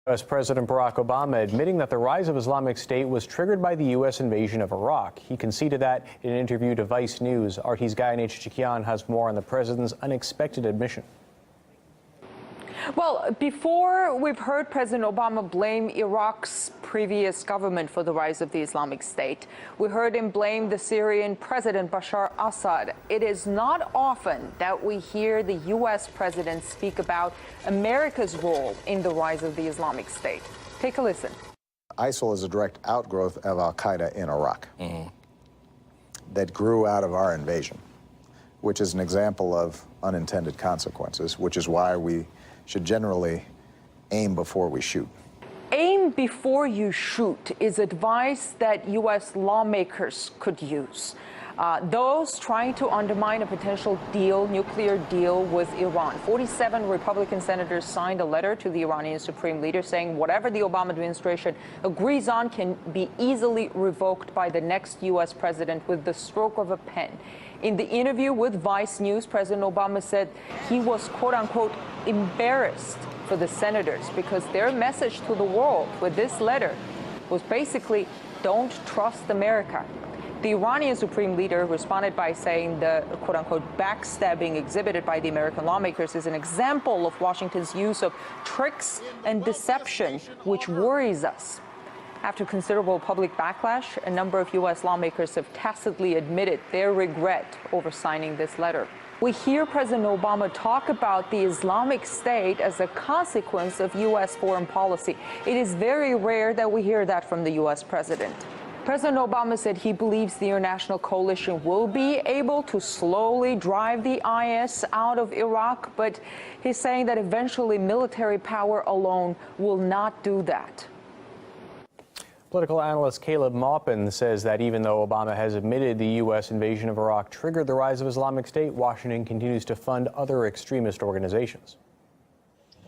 U.S. President Barack Obama admitting that the rise of Islamic State was triggered by the U.S. invasion of Iraq. He conceded that in an interview to Vice News. RT's Gayan Chikian has more on the president's unexpected admission. Well, before, we've heard President Obama blame Iraq's previous government for the rise of the Islamic State. We heard him blame the Syrian President Bashar Assad. It is not often that we hear the U.S. president speak about America's role in the rise of the Islamic State. Take a listen. ISIL is a direct outgrowth of Al-Qaeda in Iraq that grew out of our invasion, which is an example of unintended consequences, which is why we should generally aim before we shoot. Aim before you shoot is advice that U.S. lawmakers could use. Those trying to undermine a potential nuclear deal with Iran. 47 Republican senators signed a letter to the Iranian Supreme Leader saying whatever the Obama administration agrees on can be easily revoked by the next U.S. president with the stroke of a pen. In the interview with Vice News, President Obama said he was, quote unquote, embarrassed for the senators because their message to the world with this letter was basically, don't trust America. The Iranian Supreme Leader responded by saying the, quote unquote, backstabbing exhibited by the American lawmakers is an example of Washington's use of tricks and deception, which worries us. After considerable public backlash, a number of U.S. lawmakers have tacitly admitted their regret over signing this letter. We hear President Obama talk about the Islamic State as a consequence of U.S. foreign policy. It is very rare that we hear that from the U.S. president. President Obama said he believes the international coalition will be able to slowly drive the IS out of Iraq, but he's saying that eventually military power alone will not do that. Political analyst Caleb Maupin says that even though Obama has admitted the U.S. invasion of Iraq triggered the rise of Islamic State, Washington continues to fund other extremist organizations.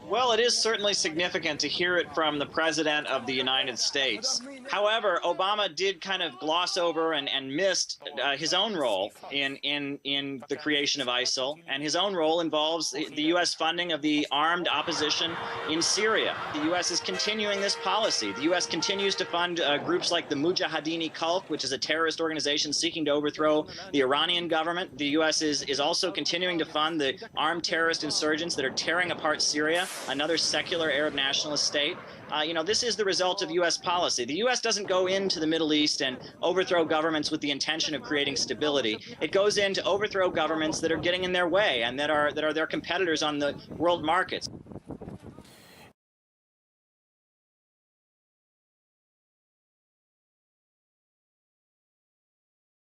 Well, it is certainly significant to hear it from the President of the United States. However, Obama did kind of gloss over and missed his own role in the creation of ISIL, and his own role involves the U.S. funding of the armed opposition in Syria. The U.S. is continuing this policy. The U.S. continues to fund groups like the Mujahideen Cult, which is a terrorist organization seeking to overthrow the Iranian government. The U.S. is also continuing to fund the armed terrorist insurgents that are tearing apart Syria, another secular Arab nationalist state. This is the result of U.S. policy. The U.S. doesn't go into the Middle East and overthrow governments with the intention of creating stability. It goes in to overthrow governments that are getting in their way and that are their competitors on the world markets.